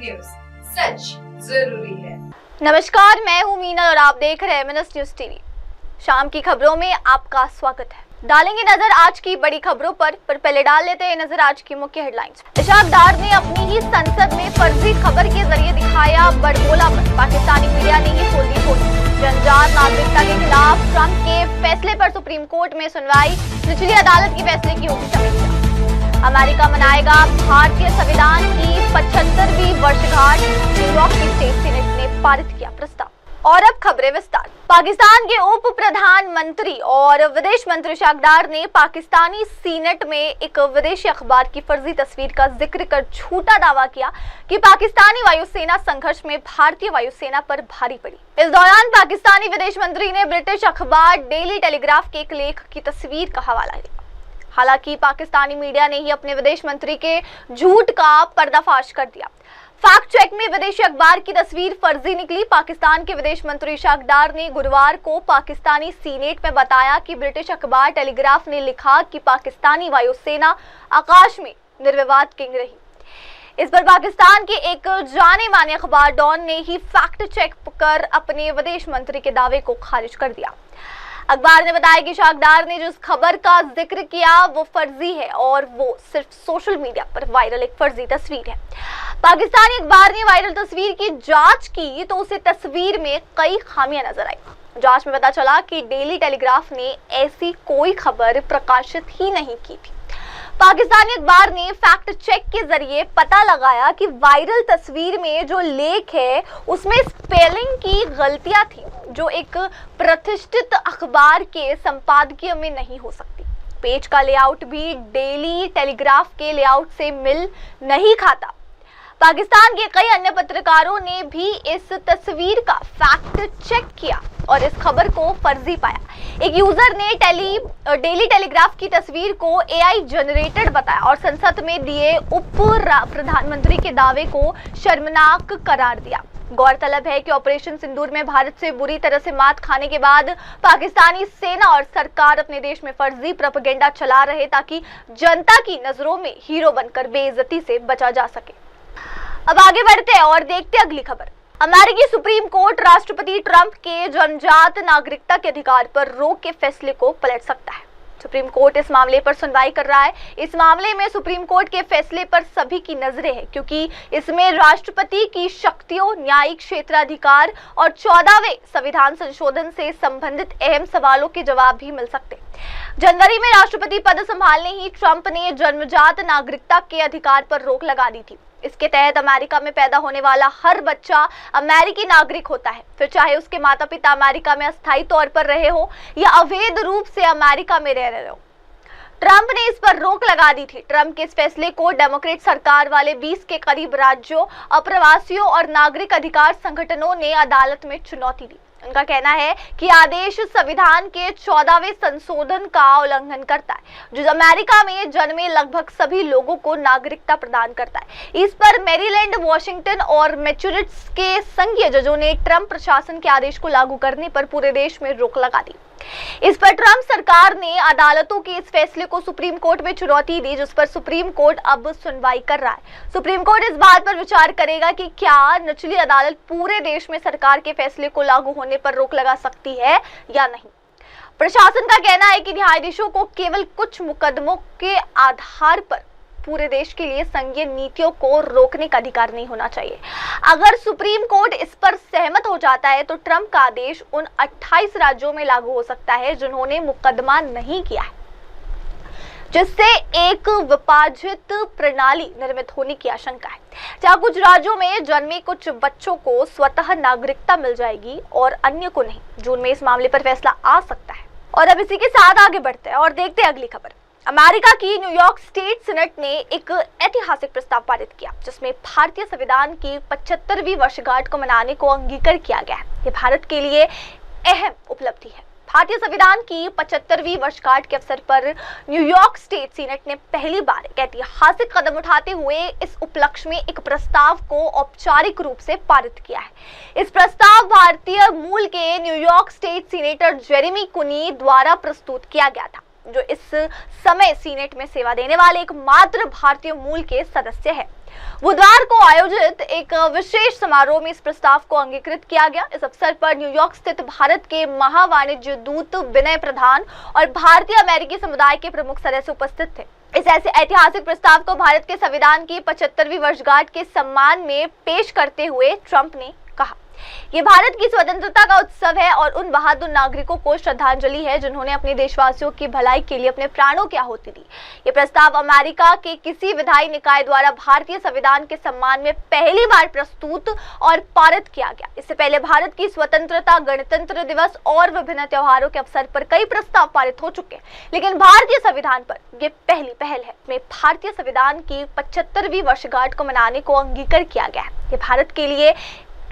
News, सच जरूरी है। नमस्कार, मैं हूं मीना और आप देख रहे हैं मिनस न्यूज टीवी। शाम की खबरों में आपका स्वागत है। डालेंगे नजर आज की बड़ी खबरों पर पहले डाल लेते हैं नजर आज की मुख्य हेडलाइंस। इशाक डार ने अपनी ही संसद में फर्जी खबर के जरिए दिखाया बड़बोलापन। पाकिस्तानी मीडिया ने ही खोल दी पोल। जनजात नागरिकता के खिलाफ ट्रंप के फैसले पर सुप्रीम कोर्ट में सुनवाई। निचली अदालत के फैसले की होगी समीक्षा। अमेरिका मनाएगा भारतीय संविधान की 75वीं वर्षगांठ। न्यूयॉर्क की स्टेट सीनेट ने पारित किया प्रस्ताव। और अब खबरें विस्तार। पाकिस्तान के उप प्रधानमंत्री और विदेश मंत्री इशाक डार ने पाकिस्तानी सीनेट में एक विदेशी अखबार की फर्जी तस्वीर का जिक्र कर झूठा दावा किया कि पाकिस्तानी वायुसेना संघर्ष में भारतीय वायुसेना पर भारी पड़ी। इस दौरान पाकिस्तानी विदेश मंत्री ने ब्रिटिश अखबार डेली टेलीग्राफ के एक लेख की तस्वीर का हवाला दिया। हालांकि पाकिस्तानी मीडिया ने ही अपने विदेश मंत्री के झूठ का पर्दाफाश कर दिया। फैक्ट चेक में विदेशी अखबार की तस्वीर फर्जी निकली। पाकिस्तान के विदेश मंत्री इशाक डार ने गुरुवार को पाकिस्तानी सीनेट में बताया कि ब्रिटिश अखबार टेलीग्राफ ने लिखा कि पाकिस्तानी वायुसेना आकाश में निर्विवाद किंग रही। इस पर पाकिस्तान के एक जाने माने अखबार डॉन ने ही फैक्ट चेक कर अपने विदेश मंत्री के दावे को खारिज कर दिया। अखबार ने बताया कि इशाक डार ने जिस खबर का जिक्र किया वो फर्जी है और वो सिर्फ सोशल मीडिया पर वायरल एक फर्जी तस्वीर है। पाकिस्तानी अखबार ने वायरल तस्वीर की जांच की तो उसे तस्वीर में कई खामियां नजर आई। जांच में पता चला कि डेली टेलीग्राफ ने ऐसी कोई खबर प्रकाशित ही नहीं की थी। पाकिस्तानी अखबार ने फैक्ट चेक के जरिए पता लगाया कि वायरल तस्वीर में जो लेख है उसमें स्पेलिंग की गलतियां थी जो एक प्रतिष्ठित अखबार के संपादकीय में नहीं हो सकती। पेज का लेआउट भी डेली टेलीग्राफ के लेआउट से मिल नहीं खाता। पाकिस्तान के कई अन्य पत्रकारों ने भी इस तस्वीर का फैक्ट चेक किया और इस खबर को फर्जी पाया। एक यूजर ने डेली टेलीग्राफ की तस्वीर को एआई जनरेटेड बताया और संसद में दिए उप प्रधानमंत्री के दावे को शर्मनाक करार दिया। गौरतलब है कि ऑपरेशन सिंदूर में भारत से बुरी तरह से मात खाने के बाद पाकिस्तानी सेना और सरकार अपने देश में फर्जी प्रोपेगेंडा चला रहे ताकि जनता की नजरों में हीरो बनकर बेइज्जती से बचा जा सके। अब आगे बढ़ते हैं और देखते हैं अगली खबर। अमेरिकी सुप्रीम कोर्ट राष्ट्रपति ट्रंप के जनजात नागरिकता के अधिकार पर रोक के फैसले को पलट सकता है। सुप्रीम कोर्ट इस मामले पर सुनवाई कर रहा है। इस मामले में सुप्रीम कोर्ट के फैसले पर सभी की नजरें हैं क्योंकि इसमें राष्ट्रपति की शक्तियों, न्यायिक क्षेत्राधिकार और 14वें संविधान संशोधन से संबंधित अहम सवालों के जवाब भी मिल सकते हैं। जनवरी में राष्ट्रपति पद संभालने ही ट्रंप ने जन्मजात नागरिकता के अधिकार पर रोक लगा दी थी। इसके तहत अमेरिका में पैदा होने वाला हर बच्चा अमेरिकी नागरिक होता है, फिर चाहे उसके माता पिता अमेरिका में अस्थायी तौर पर रहे हो या अवैध रूप से अमेरिका में रह रहे हो। ट्रंप ने इस पर रोक लगा दी थी। ट्रंप के इस फैसले को डेमोक्रेट सरकार वाले 20 के करीब राज्यों, अप्रवासियों और नागरिक अधिकार संगठनों ने अदालत में चुनौती दी। उनका कहना है कि आदेश संविधान के 14वें संशोधन का उल्लंघन करता है जो अमेरिका में जन्मे लगभग सभी लोगों को नागरिकता प्रदान करता है। इस पर मैरीलैंड, वॉशिंगटन और मैसेच्यूसेट्स के संघीय जजों ने ट्रंप प्रशासन के आदेश को लागू करने पर पूरे देश में रोक लगा दी। इस पर ट्रंप सरकार ने अदालतों के इस फैसले को सुप्रीम कोर्ट में चुनौती दी जिस पर सुप्रीम कोर्ट अब सुनवाई कर रहा है। सुप्रीम कोर्ट इस बात पर विचार करेगा कि क्या निचली अदालत पूरे देश में सरकार के फैसले को लागू होने पर रोक लगा सकती है या नहीं। प्रशासन का कहना है कि न्यायाधीशों को केवल कुछ मुकदमों के आधार पर पूरे देश के लिए संघीय नीतियों को रोकने का अधिकार नहीं होना चाहिए। अगर सुप्रीम कोर्ट इस पर सहमत हो जाता है तो ट्रंप का आदेश उन 28 राज्यों में लागू हो सकता है जिन्होंने मुकदमा नहीं किया है, जिससे एक विभाजित प्रणाली निर्मित होने की आशंका है जहां कुछ राज्यों में जन्मे कुछ बच्चों को स्वतः नागरिकता मिल जाएगी और अन्य को नहीं। जून में इस मामले पर फैसला आ सकता है। और अब इसी के साथ आगे बढ़ते हैं और देखते हैं अगली खबर। अमेरिका की न्यूयॉर्क स्टेट सीनेट ने एक ऐतिहासिक प्रस्ताव पारित किया जिसमें भारतीय संविधान की 75वीं वर्षगांठ को मनाने को अंगीकार किया गया है। ये भारत के लिए अहम उपलब्धि है। भारतीय संविधान की 75वीं वर्षगांठ के अवसर पर न्यूयॉर्क स्टेट सीनेट ने पहली बार एक ऐतिहासिक कदम उठाते हुए इस उपलक्ष्य में एक प्रस्ताव को औपचारिक रूप से पारित किया है। इस प्रस्ताव भारतीय मूल के न्यूयॉर्क स्टेट सीनेटर जेरेमी कुनी द्वारा प्रस्तुत किया गया था, जो इस समय सीनेट में सेवा देने वाले एकमात्र भारतीय मूल के सदस्य है। बुधवार को आयोजित एक विशेष समारोह में इस प्रस्ताव को अंगीकृत किया गया। इस अवसर पर न्यूयॉर्क स्थित भारत के महावाणिज्य दूत विनय प्रधान और भारतीय अमेरिकी समुदाय के प्रमुख सदस्य उपस्थित थे। इस ऐसे ऐतिहासिक प्रस्ताव को भारत के संविधान की 75वीं वर्षगांठ के सम्मान में पेश करते हुए ट्रंप ने कहा, ये भारत की स्वतंत्रता का उत्सव है और उन बहादुर नागरिकों को श्रद्धांजलि है जिन्होंने अपने देशवासियों की भलाई के लिए अपने प्राणों की आहुति दी। ये प्रस्ताव अमेरिका के किसी विधायी निकाय द्वारा भारतीय संविधान के सम्मान में पहली बार प्रस्तुत और पारित किया गया। इससे पहले भारत की स्वतंत्रता, गणतंत्र दिवस और विभिन्न त्योहारों के अवसर पर कई प्रस्ताव पारित हो चुके हैं, लेकिन भारतीय संविधान पर ये पहली पहल है। में भारतीय संविधान की 75वीं वर्षगांठ को मनाने को अंगीकार किया गया है। ये भारत के लिए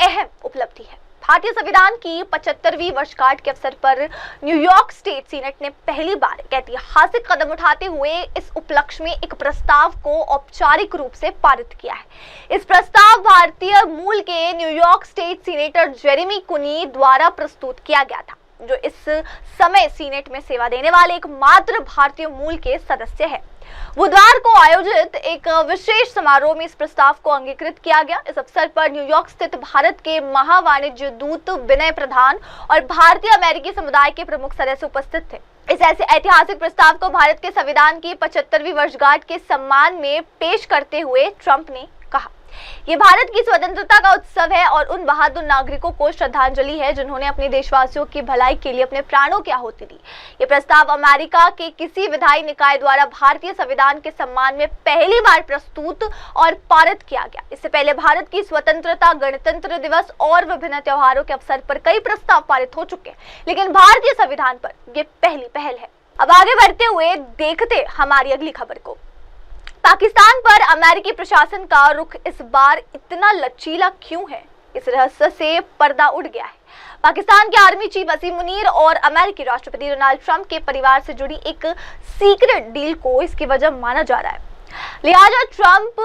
अहम उपलब्धि है। भारतीय संविधान की 75वीं वर्षगांठ के अवसर पर न्यूयॉर्क स्टेट सीनेट ने पहली बार एक ऐतिहासिक कदम उठाते हुए इस उपलक्ष्य में एक प्रस्ताव को औपचारिक रूप से पारित किया है। इस प्रस्ताव भारतीय मूल के न्यूयॉर्क स्टेट सीनेटर जेरेमी कुनी द्वारा प्रस्तुत किया गया था, जो इस समय सीनेट में सेवा देने वाले एकमात्र भारतीय मूल के सदस्य है। बुधवार को आयोजित एक विशेष समारोह में इस प्रस्ताव को अंगीकृत किया गया। इस अवसर पर न्यूयॉर्क स्थित भारत के महावाणिज्य दूत विनय प्रधान और भारतीय अमेरिकी समुदाय के प्रमुख सदस्य उपस्थित थे। इस ऐसे ऐतिहासिक प्रस्ताव को भारत के संविधान की 75वीं वर्षगांठ के सम्मान में पेश करते हुए ट्रंप ने कहा, ये भारत की स्वतंत्रता का उत्सव है और उन बहादुर नागरिकों को श्रद्धांजलि है जिन्होंने अपने देशवासियों की भलाई के लिए अपने प्राणों की आहुति दी। ये प्रस्ताव अमेरिका के किसी विधायी निकाय द्वारा भारतीय संविधान के सम्मान में पहली बार प्रस्तुत और पारित किया गया। इससे पहले भारत की स्वतंत्रता, गणतंत्र दिवस और विभिन्न त्योहारों के अवसर पर कई प्रस्ताव पारित हो चुके हैं, लेकिन भारतीय संविधान पर यह पहली पहल है। अब आगे बढ़ते हुए देखते हमारी अगली खबर को। पाकिस्तान पर अमेरिकी प्रशासन का रुख इस बार इतना लचीला क्यों है? इस रहस्य से पर्दा उठ गया है। पाकिस्तान के आर्मी चीफ असीम मुनीर और अमेरिकी राष्ट्रपति डोनाल्ड ट्रंप के परिवार से जुड़ी एक सीक्रेट डील को इसकी वजह माना जा रहा है। लिहाजा ट्रंप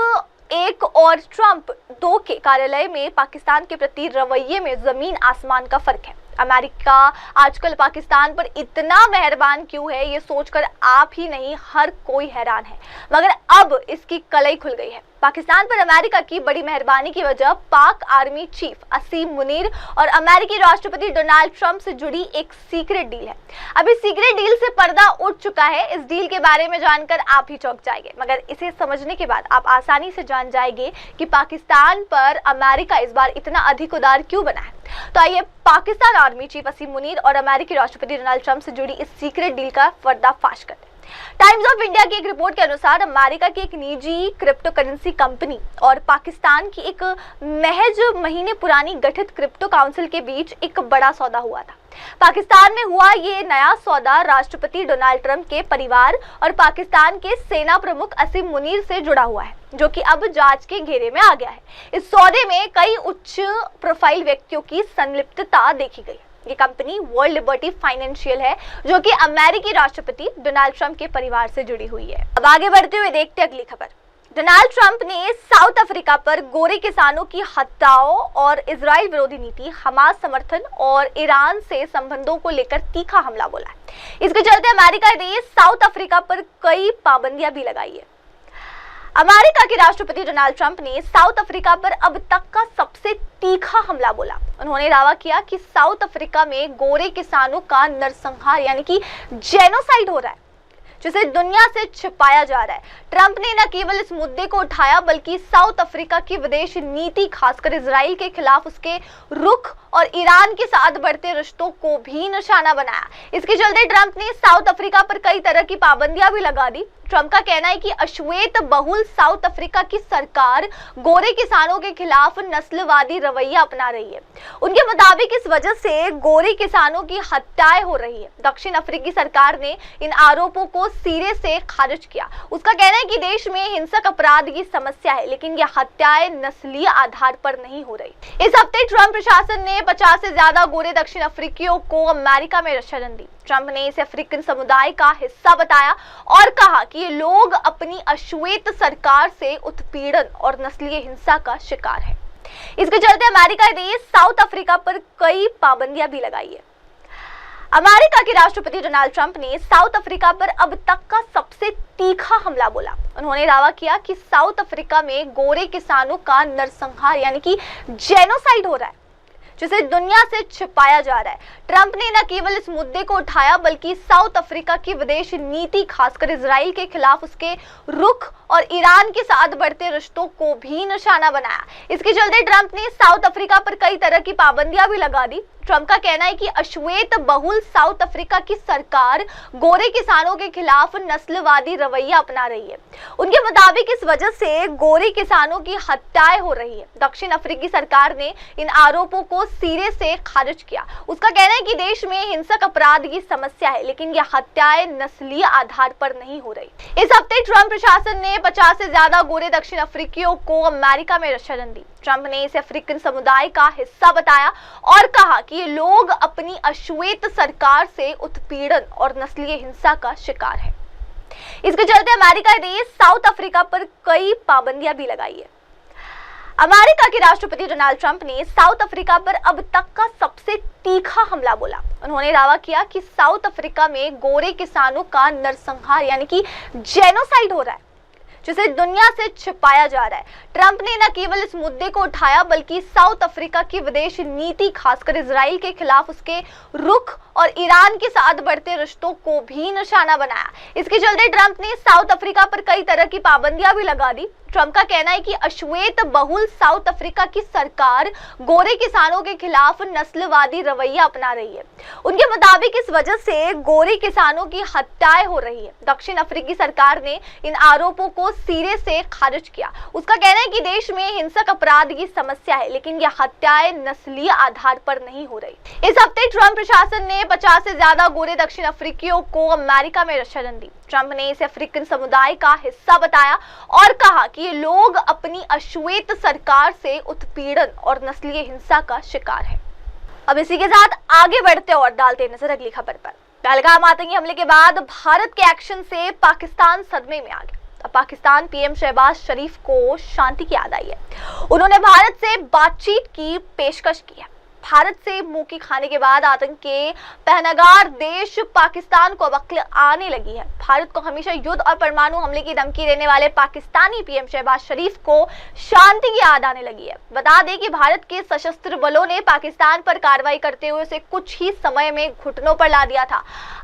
1 और ट्रंप 2 के कार्यालय में पाकिस्तान के प्रति रवैये में जमीन आसमान का फर्क है। अमेरिका आजकल पाकिस्तान पर इतना मेहरबान क्यों है, ये सोचकर आप ही नहीं हर कोई हैरान है, मगर अब इसकी कलई खुल गई है। पाकिस्तान पर अमेरिका की बड़ी मेहरबानी की वजह पाक आर्मी चीफ असीम मुनीर और अमेरिकी राष्ट्रपति डोनाल्ड ट्रंप से जुड़ी एक सीक्रेट डील है। अब इस सीक्रेट डील से पर्दा उठ चुका है। इस डील के बारे में जानकर आप ही चौंक जाएंगे, मगर इसे समझने के बाद आप आसानी से जान जाएंगे कि पाकिस्तान पर अमेरिका इस बार इतना अधिक उदार क्यों बना है। तो आइए पाकिस्तान आर्मी चीफ असीम मुनीर और अमेरिकी राष्ट्रपति डोनाल्ड ट्रंप से जुड़ी इस सीक्रेट डील का पर्दाफाश करते हैं। टाइम्स ऑफ इंडिया की एक रिपोर्ट के अनुसार अमेरिका की एक निजी क्रिप्टो करेंसी कंपनी और पाकिस्तान की एक महज महीने पुरानी गठित क्रिप्टो काउंसिल के बीच एक बड़ा सौदा हुआ था। पाकिस्तान में हुआ ये नया सौदा राष्ट्रपति डोनाल्ड ट्रंप के परिवार और पाकिस्तान के सेना प्रमुख असीम मुनीर से जुड़ा हुआ है, जो कि अब जांच के घेरे में आ गया है। इस सौदे में कई उच्च प्रोफाइल व्यक्तियों की संलिप्तता देखी गई। ये कंपनी वर्ल्ड लिबर्टी फाइनेंशियल है, जो कि अमेरिकी राष्ट्रपति डोनाल्ड ट्रंप के परिवार से जुड़ी हुई है। अब आगे बढ़ते हुए देखते अगली खबर। डोनाल्ड ट्रंप ने साउथ अफ्रीका पर गोरे किसानों की हत्याओं और इजराइल विरोधी नीति, हमास समर्थन और ईरान से संबंधों को लेकर तीखा हमला बोला है। इसके चलते अमेरिका ने साउथ अफ्रीका पर कई पाबंदियां भी लगाई है। अमेरिका के राष्ट्रपति डोनाल्ड ट्रंप ने साउथ अफ्रीका पर अब तक का सबसे तीखा हमला बोला। उन्होंने दावा किया कि साउथ अफ्रीका में गोरे किसानों का नरसंहार यानी कि जेनोसाइड हो रहा है, जिसे दुनिया से छिपाया जा रहा है। ट्रंप ने न केवल इस मुद्दे को उठाया, बल्कि साउथ अफ्रीका की विदेश नीति, खासकर इजराइल के खिलाफ उसके रुख और ईरान के साथ बढ़ते रिश्तों को भी निशाना बनाया। इसके चलते ट्रंप ने साउथ अफ्रीका पर कई तरह की पाबंदियां भी लगा दी। ट्रंप का कहना है कि अश्वेत बहुल साउथ अफ्रीका की सरकार गोरे किसानों के खिलाफ नस्लवादी रवैया अपना रही है। उनके मुताबिक इस वजह से गोरे किसानों की हत्याएं हो रही है। दक्षिण अफ्रीकी सरकार ने इन आरोपों को सिरे से खारिज किया। उसका कहना है कि देश में हिंसक अपराध की समस्या है, लेकिन यह हत्याएं नस्लीय आधार पर नहीं हो रही। इस हफ्ते ट्रंप प्रशासन ने 50 से ज्यादा गोरे दक्षिण अफ्रीकियों को अमेरिका में शरण दी। ट्रंप ने इसे अफ्रीकन समुदाय का हिस्सा बताया और कहा कि ये लोग अपनी अश्वेत सरकार से उत्पीड़न और नस्लीय हिंसा का शिकार है। इसके चलते अमेरिका ने साउथ अफ्रीका पर कई पाबंदियां भी लगाई है। अमेरिका के राष्ट्रपति डोनाल्ड ट्रंप ने साउथ अफ्रीका पर अब तक का सबसे तीखा हमला बोला। उन्होंने दावा किया कि साउथ अफ्रीका में गोरे किसानों का नरसंहार यानी कि जेनोसाइड हो रहा है, जिसे दुनिया से छिपाया जा रहा है। ट्रंप ने न केवल इस मुद्दे को उठाया बल्कि साउथ अफ्रीका की विदेश नीति, खासकर इजराइल के खिलाफ उसके रुख और ईरान के साथ बढ़ते रिश्तों को भी निशाना बनाया। इसके चलते ट्रंप ने साउथ अफ्रीका पर कई तरह की पाबंदियां भी लगा दी। ट्रंप का कहना है कि अश्वेत बहुल साउथ अफ्रीका की सरकार गोरे किसानों के खिलाफ नस्लवादी रवैया अपना रही है। उनके मुताबिक इस वजह से गोरे किसानों की हत्याएं हो रही है। दक्षिण अफ्रीकी सरकार ने इन आरोपों को सिरे से खारिज किया। उसका कहना है कि देश में हिंसक अपराध की समस्या है, लेकिन यह हत्याएं नस्लीय आधार पर नहीं हो रही। इस हफ्ते ट्रंप प्रशासन ने 50 से ज्यादा गोरे दक्षिण अफ्रीकियों को अमेरिका में शरण दी। ट्रंप ने इसे अफ्रीकन समुदाय का हिस्सा बताया और कहा कि ये लोग अपनी अश्वेत सरकार से उत्पीड़न और नस्लीय हिंसा का शिकार है। इसके चलते अमेरिका ने साउथ अफ्रीका पर कई पाबंदियां भी लगाई है। अमेरिका के राष्ट्रपति डोनाल्ड ट्रंप ने साउथ अफ्रीका पर अब तक का सबसे तीखा हमला बोला। उन्होंने दावा किया कि साउथ अफ्रीका में गोरे किसानों का नरसंहार यानी कि जेनोसाइड हो रहा है, जिसे दुनिया से छिपाया जा रहा है। ट्रंप ने न केवल इस मुद्दे को उठाया बल्कि साउथ अफ्रीका की विदेश नीति, खासकर इजराइल के खिलाफ उसके रुख और ईरान के साथ बढ़ते रिश्तों को भी निशाना बनाया। इसके चलते ट्रंप ने साउथ अफ्रीका पर कई तरह की पाबंदियां भी लगा दी। ट्रंप का कहना है कि अश्वेत बहुल साउथ अफ्रीका की सरकार गोरे किसानों के खिलाफ नस्लवादी रवैया अपना रही है। उनके मुताबिक इस वजह से गोरे किसानों की हत्याएं हो रही है। दक्षिण अफ्रीकी सरकार ने इन आरोपों को सिरे से खारिज किया। उसका कहना है कि देश में हिंसक अपराध की समस्या है, लेकिन यह हत्याएं नस्लीय आधार पर नहीं हो रही। इस हफ्ते ट्रंप प्रशासन ने 50 से ज्यादा गोरे दक्षिण अफ्रीकियों को अमेरिका में शरण दी। ट्रंप ने इसे अफ्रीकन समुदाय का हिस्सा बताया और कहा कि ये लोग अपनी अश्वेत सरकार से उत्पीड़न और नस्लीय हिंसा का शिकार है। अब इसी के साथ आगे बढ़ते और डालते नजर अगली खबर पर। पहलगाम आतंकी हमले के बाद भारत के एक्शन से पाकिस्तान सदमे में आ गया। अब पाकिस्तान पीएम शहबाज शरीफ को शांति की याद आई है। उन्होंने भारत से बातचीत की पेशकश की है। भारत से मुंह की खाने के बाद आतंक के पहनागार देश पाकिस्तान को अब अक्ल आने लगी है। भारत को हमेशा युद्ध और परमाणु हमले की धमकी देने वाले पाकिस्तानी पीएम शहबाज शरीफ को शांति की याद आने लगी है। बता दें कि भारत के सशस्त्र बलों ने पाकिस्तान पर कार्रवाई करते हुए उसे कुछ ही समय में घुटनों पर ला दिया था।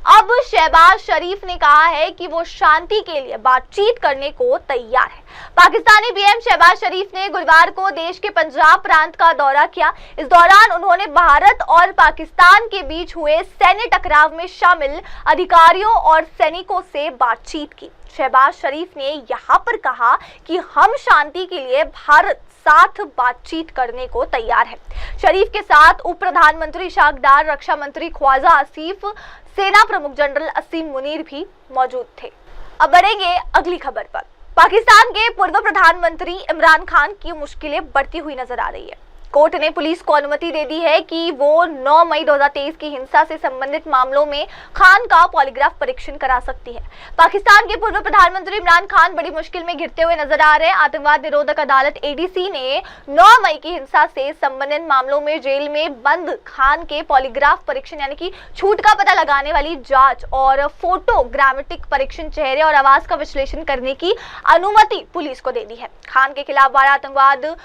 अब शहबाज शरीफ ने कहा है कि वो शांति के लिए बातचीत करने को तैयार है। पाकिस्तानी पीएम शहबाज शरीफ ने गुरुवार को देश के पंजाब प्रांत का दौरा किया। इस दौरान उन्होंने भारत और पाकिस्तान के बीच हुए सैन्य टकराव में शामिल अधिकारियों और सैनिकों से बातचीत की। शहबाज शरीफ ने यहां पर कहा कि हम शांति के लिए भारत साथ बातचीत करने को तैयार है। शरीफ के साथ उप प्रधानमंत्री इशाक डार, रक्षा मंत्री ख्वाजा आसिफ, सेना प्रमुख जनरल असीम मुनीर भी मौजूद थे। अब बढ़ेंगे अगली खबर पर। पाकिस्तान के पूर्व प्रधानमंत्री इमरान खान की मुश्किलें बढ़ती हुई नजर आ रही है। कोर्ट ने पुलिस को अनुमति दे दी है कि वो 9 मई 2023 की हिंसा से संबंधित मामलों में खान का पॉलीग्राफ परीक्षण करा सकती है। पाकिस्तान के पूर्व प्रधानमंत्री इमरान खान बड़ी मुश्किल में घिरते हुए नजर आ रहे हैं। आतंकवाद निरोधक अदालत एडीसी ने 9 मई की हिंसा से संबंधित मामलों में जेल में बंद खान के पॉलीग्राफ परीक्षण यानी कि छूट का पता लगाने वाली जांच और फोटोग्रामेटिक परीक्षण, चेहरे और आवाज का विश्लेषण करने की अनुमति पुलिस को दे दी है। खान के खिलाफ 12 आतंकवाद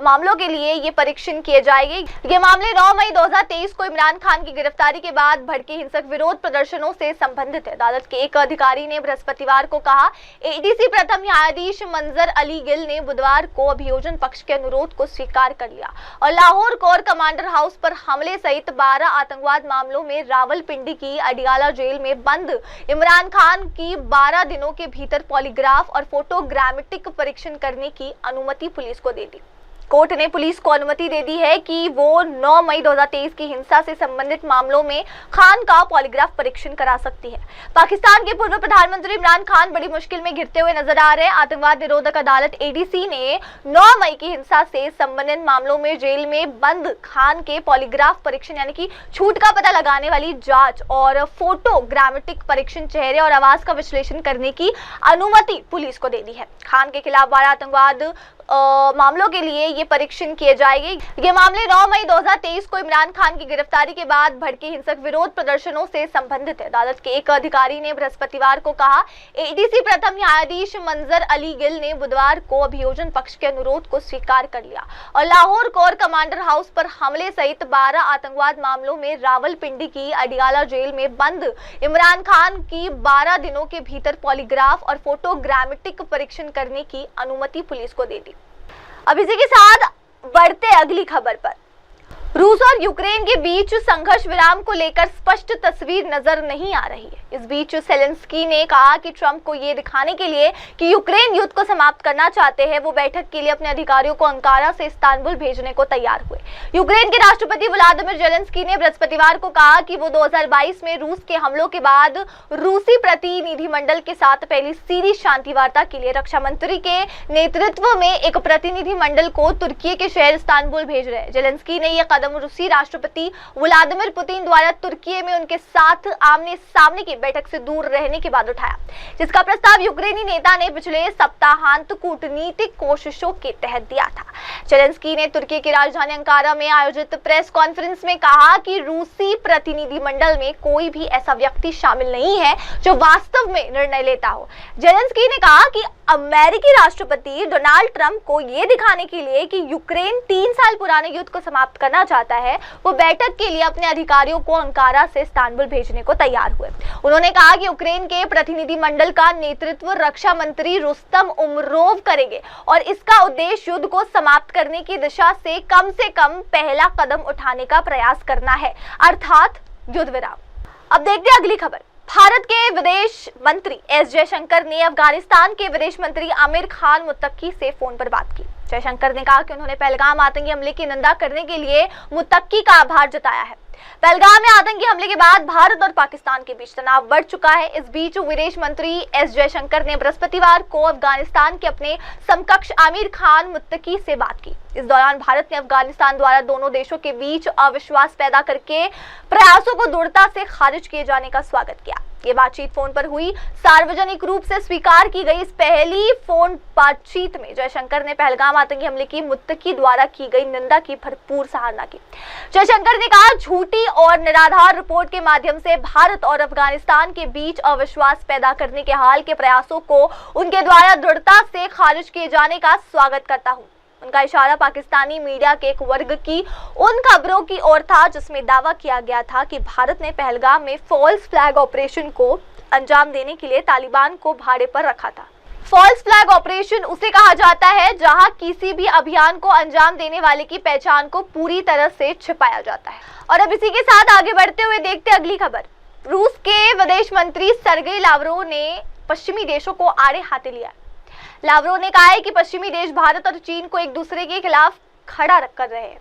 मामलों के लिए ये परीक्षण किए जाएंगे। ये मामले 9 मई 2023 को इमरान खान की गिरफ्तारी के बाद भड़के हिंसक विरोध प्रदर्शनों से संबंधित है। अदालत के एक अधिकारी ने बृहस्पतिवार को कहा। एडीसी प्रथम न्यायाधीश मंजर अली गिल ने बुधवार को अभियोजन पक्ष के अनुरोध को स्वीकार कर लिया और लाहौर कोर कमांडर हाउस पर हमले सहित 12 आतंकवाद मामलों में रावलपिंडी की अडियाला जेल में बंद इमरान खान की 12 दिनों के भीतर पॉलीग्राफ और फोटोग्रामेटिक परीक्षण करने की अनुमति पुलिस को दे दी। कोर्ट ने पुलिस को अनुमति दे दी है कि वो 9 मई 2023 की हिंसा से संबंधित मामलों में खान का पॉलीग्राफ परीक्षण करा सकती है। पाकिस्तान के पूर्व प्रधानमंत्री इमरान खान बड़ी मुश्किल में घिरते हुए नजर आ रहे हैं। आतंकवाद निरोधक अदालत एडीसी ने 9 मई की हिंसा से संबंधित मामलों में जेल में बंद खान के पॉलीग्राफ परीक्षण यानी कि छूट का पता लगाने वाली जांच और फोटोग्रामेटिक परीक्षण, चेहरे और आवाज का विश्लेषण करने की अनुमति पुलिस को दे दी है। खान के खिलाफ 12 आतंकवाद मामलों के लिए ये परीक्षण किए जाएंगे। ये मामले 9 मई 2023 को इमरान खान की गिरफ्तारी के बाद भड़के हिंसक विरोध प्रदर्शनों से संबंधित है। अदालत के एक अधिकारी ने बृहस्पतिवार को कहा, एडीसी प्रथम न्यायाधीश मंजर अली गिल ने बुधवार को अभियोजन पक्ष के अनुरोध को स्वीकार कर लिया और लाहौर कोर कमांडर हाउस पर हमले सहित 12 आतंकवाद मामलों में रावलपिंडी की अडियाला जेल में बंद इमरान खान की 12 दिनों के भीतर पॉलीग्राफ और फोटोग्रामेटिक परीक्षण करने की अनुमति पुलिस को दे दी। अब इसी के साथ बढ़ते अगली खबर पर। रूस और यूक्रेन के बीच संघर्ष विराम को लेकर स्पष्ट तस्वीर नजर नहीं आ रही है। इस बीच सेलेंस्की ने कहा कि ट्रंप को ये दिखाने के लिए कि यूक्रेन युद्ध को समाप्त करना चाहते हैं, वो बैठक के लिए अपने अधिकारियों को अंकारा से इस्तांबुल भेजने को तैयार हुए। यूक्रेन के राष्ट्रपति व्लादिमीर जेलेंस्की ने बृहस्पतिवार को कहा कि वो 2022 में रूस के हमलों के बाद रूसी प्रतिनिधिमंडल के साथ पहली सीधी शांति वार्ता के लिए रक्षा मंत्री के नेतृत्व में एक प्रतिनिधिमंडल को तुर्की के शहर इस्तांबुल भेज रहे हैं। जेलेंस्की ने यह रूसी राष्ट्रपति व्लादिमीर पुतिन द्वारा तुर्की में उनके साथ आमने सामने की बैठक से दूर रहने के बाद उठाया, जिसका प्रस्ताव यूक्रेनी नेता ने पिछले सप्ताहांत कूटनीतिक कोशिशों के तहत दिया था। जेलेंस्की ने तुर्की की राजधानी अंकारा में आयोजित प्रेस कॉन्फ्रेंस में कहा कि रूसी प्रतिनिधिमंडल में कोई भी ऐसा व्यक्ति शामिल नहीं है जो वास्तव में निर्णय लेता हो। जेलेंस्की ने कहा कि अमेरिकी राष्ट्रपति डोनाल्ड ट्रंप को यह दिखाने के लिए कि यूक्रेन 3 साल पुराने युद्ध को समाप्त करना चाहता है, वो बैठक के लिए अपने अधिकारियों को अंकारा से इस्तांबुल भेजने को तैयार हुए। उन्होंने कहा कि यूक्रेन के प्रतिनिधिमंडल का नेतृत्व रक्षा मंत्री रुस्तम उमरोव करेंगे और इसका उद्देश्य युद्ध को समाप्त करने की दिशा से कम पहला कदम उठाने का प्रयास करना है, अर्थात युद्ध विराम। अब देखते हैं अगली खबर। भारत के विदेश मंत्री एस जयशंकर ने अफगानिस्तान के विदेश मंत्री आमिर खान मुत्तकी से फोन पर बात की। जयशंकर ने कहा कि उन्होंने पहलगाम आतंकी हमले की निंदा करने के लिए मुत्तकी का आभार जताया है। पहलगाम में आतंकी हमले के बाद भारत और पाकिस्तान के बीच तनाव बढ़ चुका है। इस बीच विदेश मंत्री एस जयशंकर ने बृहस्पतिवार को अफगानिस्तान के अपने समकक्ष आमिर खान मुत्तकी से बात की। इस दौरान भारत ने अफगानिस्तान द्वारा दोनों देशों के बीच अविश्वास पैदा करके प्रयासों को दृढ़ता से खारिज किए जाने का स्वागत किया। ये बातचीत फोन पर हुई। सार्वजनिक रूप से स्वीकार की गई इस पहली फोन बातचीत में जयशंकर ने पहलगाम आतंकी हमले की मुत्तकी द्वारा की गई निंदा की भरपूर सराहना की। जयशंकर ने कहा, झूठी और निराधार रिपोर्ट के माध्यम से भारत और अफगानिस्तान के बीच अविश्वास पैदा करने के हाल के प्रयासों को उनके द्वारा दृढ़ता से खारिज किए जाने का स्वागत करता हूं। उनका इशारा पाकिस्तानी मीडिया के एक वर्ग की उन खबरों की ओर था जिसमें दावा किया गया था कि भारत ने पहलगाम में फॉल्स फ्लैग ऑपरेशन को अंजाम देने के लिए तालिबान को भाड़े पर रखा था। फॉल्स फ्लैग ऑपरेशन उसे कहा जाता है जहां किसी भी अभियान को अंजाम देने वाले की पहचान को पूरी तरह से छिपाया जाता है। और अब इसी के साथ आगे बढ़ते हुए देखते हैं अगली खबर। रूस के विदेश मंत्री सर्गेई लावरोव ने पश्चिमी देशों को आड़े हाथे लिया। लावरोव ने कहा है कि पश्चिमी देश भारत और चीन को एक दूसरे के खिलाफ खड़ा कर रहे हैं।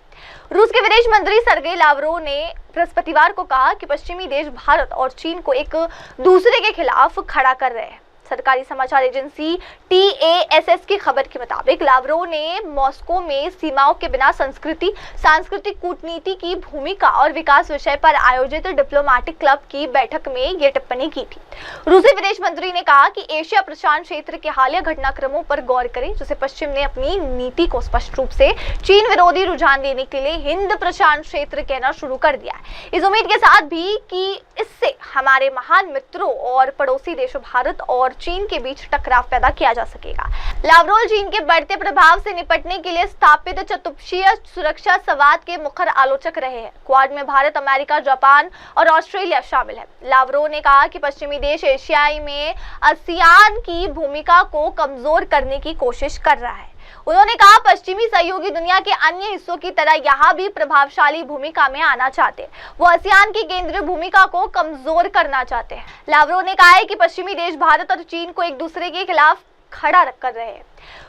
रूस के विदेश मंत्री सर्गेई लावरोव ने बृहस्पतिवार को कहा कि पश्चिमी देश भारत और चीन को एक दूसरे के खिलाफ खड़ा कर रहे हैं। सरकारी समाचार एजेंसी TASS की खबर के मुताबिक लावरोव ने मॉस्को में सीमाओं के बिना सांस्कृतिक कूटनीति की भूमिका और विकास विषय पर आयोजित डिप्लोमेटिक क्लब की बैठक में ये टिप्पणी की थी। रूसी विदेश मंत्री ने कहा कि एशिया प्रशांत क्षेत्र के हालिया घटनाक्रमों पर गौर करें, जिसे पश्चिम ने अपनी नीति को स्पष्ट रूप से चीन विरोधी रुझान देने के लिए हिंद प्रशांत क्षेत्र कहना शुरू कर दिया है। इस उम्मीद के साथ भी कि इससे हमारे महान मित्रों और पड़ोसी देशों भारत और चीन के बीच टकराव पैदा किया जा सकेगा। लावरोव चीन के बढ़ते प्रभाव से निपटने के लिए स्थापित चतुष्पक्षीय सुरक्षा संवाद के मुखर आलोचक रहे हैं। क्वाड में भारत, अमेरिका, जापान और ऑस्ट्रेलिया शामिल है। लावरोव ने कहा कि पश्चिमी देश एशियाई में आसियान की भूमिका को कमजोर करने की कोशिश कर रहा है। उन्होंने कहा, पश्चिमी सहयोगी दुनिया के अन्य हिस्सों की तरह यहाँ भी प्रभावशाली भूमिका में आना चाहते हैं। वो आसियान की केंद्रीय भूमिका को कमजोर करना चाहते हैं। लावरोव ने कहा है कि पश्चिमी देश भारत और चीन को एक दूसरे के खिलाफ खड़ा कर रहे हैं।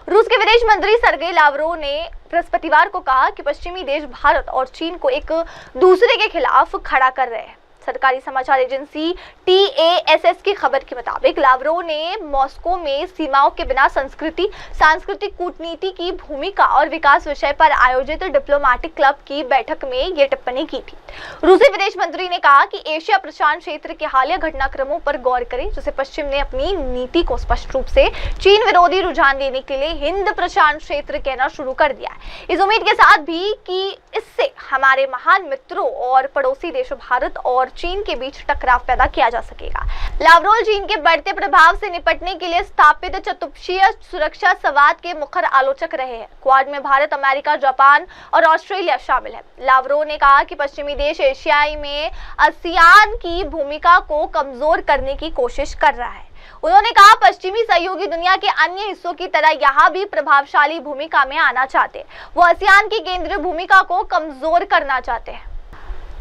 रूस के विदेश मंत्री सर्गेई लावरोव ने बृहस्पतिवार को कहा कि पश्चिमी देश भारत और चीन को एक दूसरे के खिलाफ खड़ा कर रहे हैं। सरकारी समाचार एजेंसी TASS की खबर के मुताबिक लावरोव ने मॉस्को में सीमाओं के बिना संस्कृति, सांस्कृतिक कूटनीति की भूमिका और विकास विषय पर आयोजित डिप्लोमेटिक क्लब की बैठक में ये टिप्पणी की थी। रूसी विदेश मंत्री ने कहा कि एशिया प्रशांत क्षेत्र के हालिया घटनाक्रमों पर गौर करें, जिसे पश्चिम ने अपनी नीति को स्पष्ट रूप से चीन विरोधी रुझान देने के लिए हिंद प्रशांत क्षेत्र कहना शुरू कर दिया है। इस उम्मीद के साथ भी कि इससे हमारे महान मित्रों और पड़ोसी देशों भारत और चीन के बीच टकराव पैदा किया जा सकेगा। लावरोव चीन के बढ़ते प्रभाव से निपटने के लिए स्थापित चतुपक्षीय सुरक्षा संवाद के मुखर आलोचक रहे हैं। क्वाड में भारत, अमेरिका, जापान और ऑस्ट्रेलिया शामिल है। लावरोव ने कहा कि पश्चिमी देश एशियाई में आसियान की भूमिका को कमजोर करने की कोशिश कर रहा है। उन्होंने कहा पश्चिमी सहयोगी दुनिया के अन्य हिस्सों की तरह यहाँ भी प्रभावशाली भूमिका में आना चाहते हैं। वो आसियान की केंद्रीय भूमिका को कमजोर करना चाहते हैं।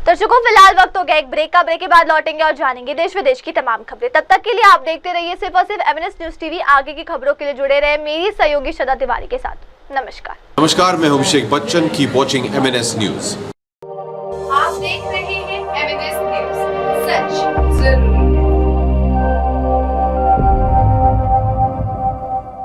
दर्शकों, फिलहाल वक्त हो गया एक ब्रेक का। ब्रेक के बाद लौटेंगे और जानेंगे देश विदेश की तमाम खबरें। तब तक के लिए आप देखते रहिए सिर्फ और सिर्फ MNS न्यूज टीवी। आगे की खबरों के लिए जुड़े रहे मेरी सहयोगी श्रद्धा तिवारी के साथ। नमस्कार। नमस्कार, मैं हूं Abhishek Bachchan. Keep watching MNS news.